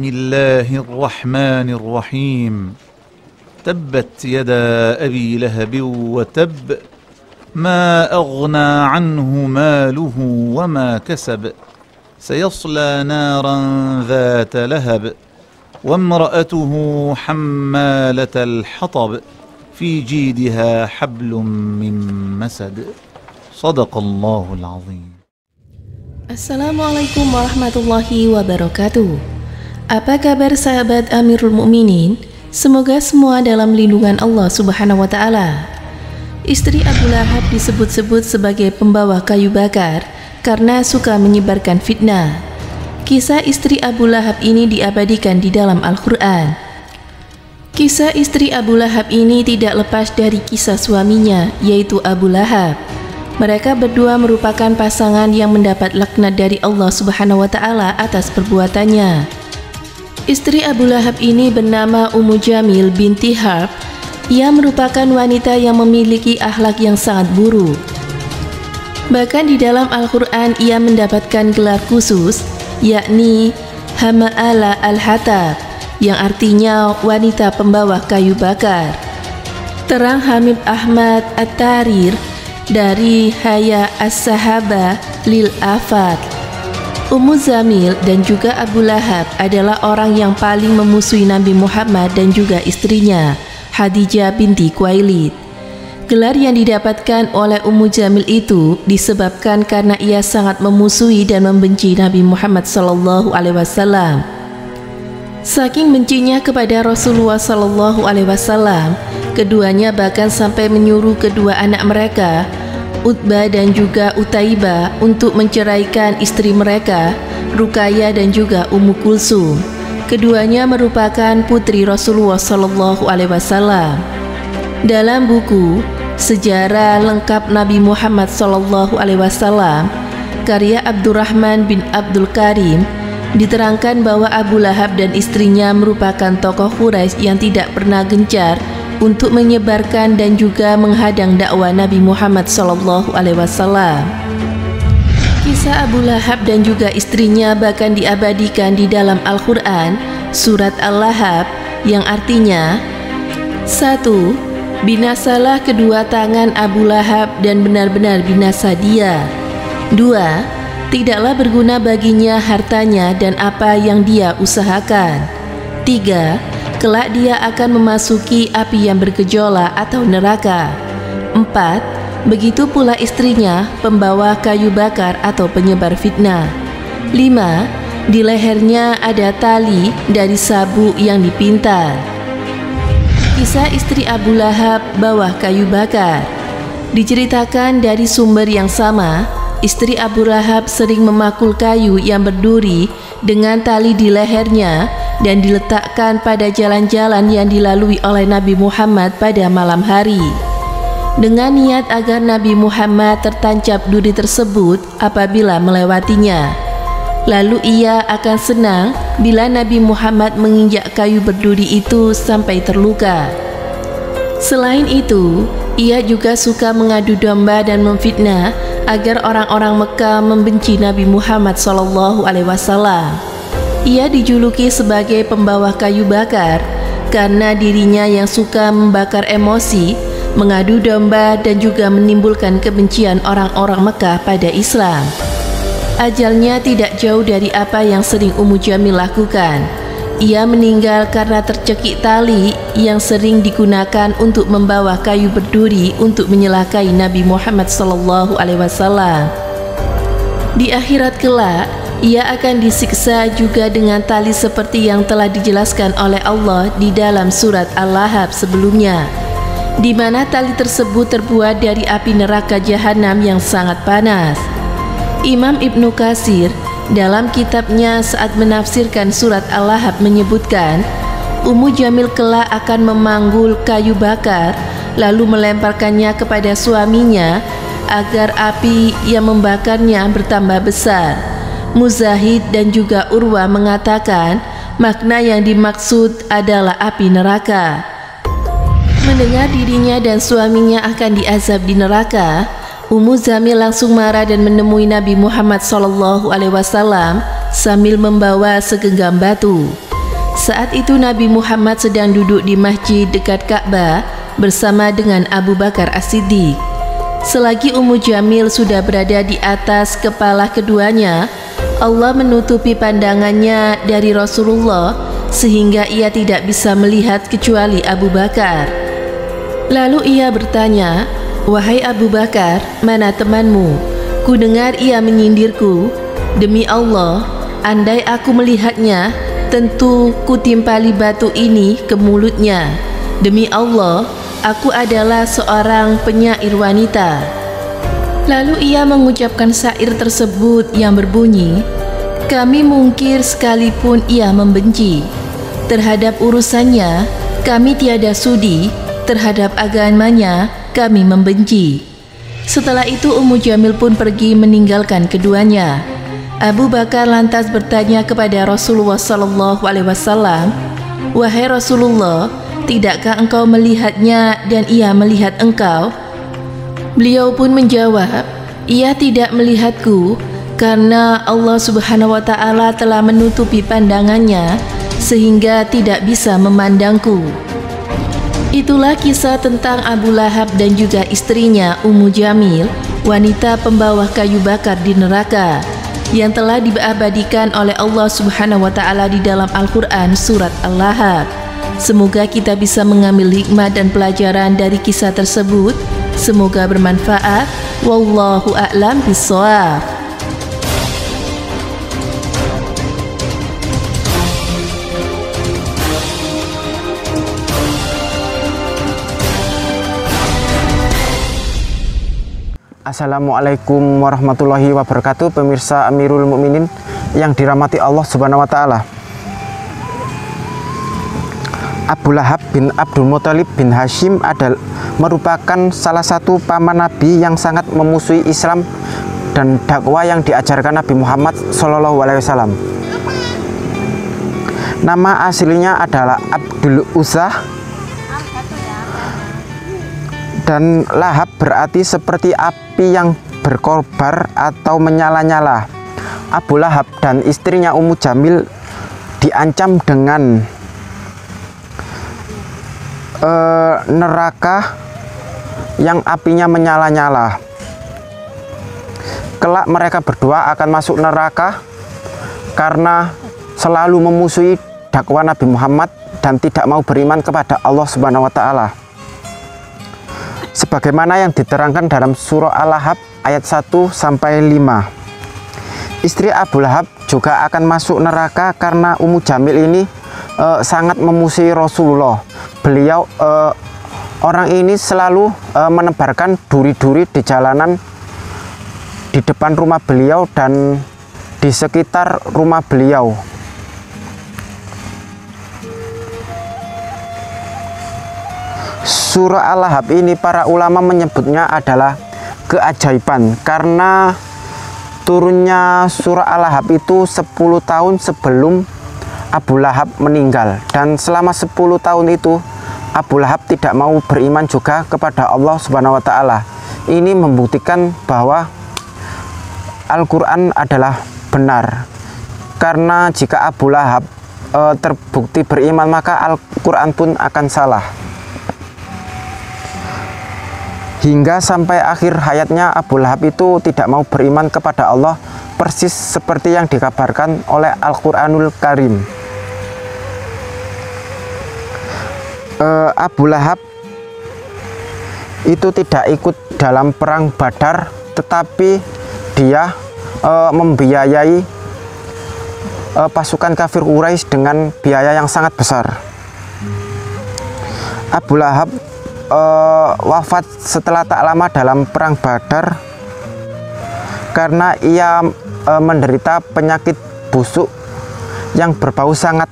الله الرحمن الرحيم تبت يدا أبي لهب وتب ما أغنى عنه ماله وما كسب سيصلى نارا ذات لهب وامرأته حمالة الحطب في جيدها حبل من مسد صدق الله العظيم. Assalamualaikum warahmatullahi wabarakatuh. Apa kabar sahabat Amirul Mukminin? Semoga semua dalam lindungan Allah Subhanahu wa taala. Istri Abu Lahab disebut-sebut sebagai pembawa kayu bakar karena suka menyebarkan fitnah. Kisah istri Abu Lahab ini diabadikan di dalam Al-Qur'an. Kisah istri Abu Lahab ini tidak lepas dari kisah suaminya, yaitu Abu Lahab. Mereka berdua merupakan pasangan yang mendapat laknat dari Allah Subhanahu wa taala atas perbuatannya. Istri Abu Lahab ini bernama Ummu Jamil binti Harb. Ia merupakan wanita yang memiliki akhlak yang sangat buruk. Bahkan di dalam Al-Qur'an ia mendapatkan gelar khusus, yakni Hama'ala al-Hatab, yang artinya wanita pembawa kayu bakar. Terang Habib Ahmad At-Tahrir dari Haya As-Sahabah lil Afat. Ummu Jamil dan juga Abu Lahab adalah orang yang paling memusuhi Nabi Muhammad dan juga istrinya, Khadijah binti Khuwailid. Gelar yang didapatkan oleh Ummu Jamil itu disebabkan karena ia sangat memusuhi dan membenci Nabi Muhammad SAW. Saking bencinya kepada Rasulullah SAW, keduanya bahkan sampai menyuruh kedua anak mereka, Utbah dan juga Utaibah, untuk menceraikan istri mereka, Ruqayyah dan juga Ummu Kulsum. Keduanya merupakan putri Rasulullah SAW. Dalam buku Sejarah Lengkap Nabi Muhammad SAW, karya Abdurrahman bin Abdul Karim, diterangkan bahwa Abu Lahab dan istrinya merupakan tokoh Quraisy yang tidak pernah gencar untuk menyebarkan dan juga menghadang dakwah Nabi Muhammad SAW. Kisah Abu Lahab dan juga istrinya bahkan diabadikan di dalam Al-Qur'an, surat Al-Lahab, yang artinya 1. Binasalah kedua tangan Abu Lahab dan benar-benar binasa dia. 2. Tidaklah berguna baginya hartanya dan apa yang dia usahakan. 3. Kelak dia akan memasuki api yang bergejolak atau neraka. 4. Begitu pula istrinya, pembawa kayu bakar atau penyebar fitnah. 5. Di lehernya ada tali dari sabuk yang dipintal. Kisah istri Abu Lahab bawah kayu bakar diceritakan dari sumber yang sama. Istri Abu Lahab sering memakul kayu yang berduri dengan tali di lehernya dan diletakkan pada jalan-jalan yang dilalui oleh Nabi Muhammad pada malam hari, dengan niat agar Nabi Muhammad tertancap duri tersebut apabila melewatinya. Lalu ia akan senang bila Nabi Muhammad menginjak kayu berduri itu sampai terluka. Selain itu, ia juga suka mengadu domba dan memfitnah agar orang-orang Mekah membenci Nabi Muhammad SAW. Ia dijuluki sebagai pembawa kayu bakar karena dirinya yang suka membakar emosi, mengadu domba dan juga menimbulkan kebencian orang-orang Mekah pada Islam. Ajalnya tidak jauh dari apa yang sering Ummu Jamil lakukan. Ia meninggal karena tercekik tali yang sering digunakan untuk membawa kayu berduri untuk menyelakai Nabi Muhammad SAW. Di akhirat kelak, ia akan disiksa juga dengan tali seperti yang telah dijelaskan oleh Allah di dalam surat Al-Lahab sebelumnya, di mana tali tersebut terbuat dari api neraka jahanam yang sangat panas. Imam Ibnu Katsir dalam kitabnya saat menafsirkan surat Al-Lahab menyebutkan, Ummu Jamil kelak akan memanggul kayu bakar lalu melemparkannya kepada suaminya agar api yang membakarnya bertambah besar. Muzahid dan juga Urwa mengatakan makna yang dimaksud adalah api neraka. Mendengar dirinya dan suaminya akan diazab di neraka, Ummu Jamil langsung marah dan menemui Nabi Muhammad SAW sambil membawa segenggam batu. Saat itu Nabi Muhammad sedang duduk di masjid dekat Ka'bah bersama dengan Abu Bakar As-Siddiq. Selagi Ummu Jamil sudah berada di atas kepala keduanya, Allah menutupi pandangannya dari Rasulullah sehingga ia tidak bisa melihat kecuali Abu Bakar. Lalu ia bertanya, "Wahai Abu Bakar, mana temanmu? Ku dengar ia menyindirku. Demi Allah, andai aku melihatnya, tentu ku timpali batu ini ke mulutnya. Demi Allah, aku adalah seorang penyair wanita." Lalu ia mengucapkan syair tersebut yang berbunyi, "Kami mungkir sekalipun ia membenci. Terhadap urusannya, kami tiada sudi. Terhadap agamanya, kami membenci." Setelah itu Ummu Jamil pun pergi meninggalkan keduanya. Abu Bakar lantas bertanya kepada Rasulullah SAW, "Wahai Rasulullah, tidakkah engkau melihatnya dan ia melihat engkau?" Beliau pun menjawab, "Ia tidak melihatku karena Allah Subhanahu wa Ta'ala telah menutupi pandangannya sehingga tidak bisa memandangku." Itulah kisah tentang Abu Lahab dan juga istrinya Ummu Jamil, wanita pembawa kayu bakar di neraka, yang telah diabadikan oleh Allah Subhanahu wa Ta'ala di dalam Al-Quran surat Al-Lahab. Semoga kita bisa mengambil hikmah dan pelajaran dari kisah tersebut. Semoga bermanfaat. Wallahu a'lam bishawab. Assalamualaikum warahmatullahi wabarakatuh, pemirsa Amirul Mukminin yang dirahmati Allah Subhanahu wa Ta'ala. Abu Lahab bin Abdul Muthalib bin Hashim adalah merupakan salah satu paman Nabi yang sangat memusuhi Islam dan dakwah yang diajarkan Nabi Muhammad SAW. Nama aslinya adalah Abdul Uzza, dan lahab berarti seperti api yang berkobar atau menyala-nyala. Abu Lahab dan istrinya Ummu Jamil diancam dengan neraka yang apinya menyala-nyala. Kelak mereka berdua akan masuk neraka karena selalu memusuhi dakwah Nabi Muhammad dan tidak mau beriman kepada Allah Subhanahu wa Ta'ala. Sebagaimana yang diterangkan dalam surah Al-Lahab ayat 1-5. Istri Abu Lahab juga akan masuk neraka karena Ummu Jamil ini sangat memusuhi Rasulullah. Beliau orang ini selalu menebarkan duri-duri di jalanan di depan rumah beliau dan di sekitar rumah beliau. Surah Al-Lahab ini para ulama menyebutnya adalah keajaiban karena turunnya surah Al-Lahab itu 10 tahun sebelum Abu Lahab meninggal, dan selama 10 tahun itu Abu Lahab tidak mau beriman juga kepada Allah Subhanahu wa Ta'ala. Ini membuktikan bahwa Al-Quran adalah benar, karena jika Abu Lahab terbukti beriman maka Al-Quran pun akan salah. Hingga sampai akhir hayatnya Abu Lahab itu tidak mau beriman kepada Allah, persis seperti yang dikabarkan oleh Al-Quranul Karim. Abu Lahab itu tidak ikut dalam perang Badar, tetapi dia membiayai pasukan kafir Quraisy dengan biaya yang sangat besar. Abu Lahab wafat setelah tak lama dalam perang Badar karena ia menderita penyakit busuk yang berbau sangat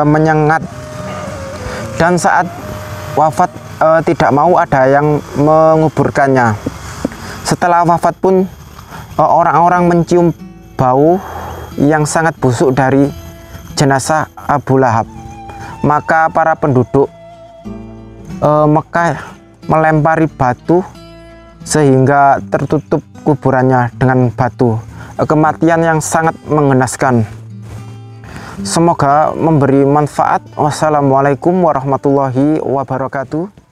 menyengat, dan saat wafat tidak mau ada yang menguburkannya. Setelah wafat pun orang-orang mencium bau yang sangat busuk dari jenazah Abu Lahab. Maka para penduduk Mekah melempari batu sehingga tertutup kuburannya dengan batu. Kematian yang sangat mengenaskan. Semoga memberi manfaat. Wassalamualaikum warahmatullahi wabarakatuh.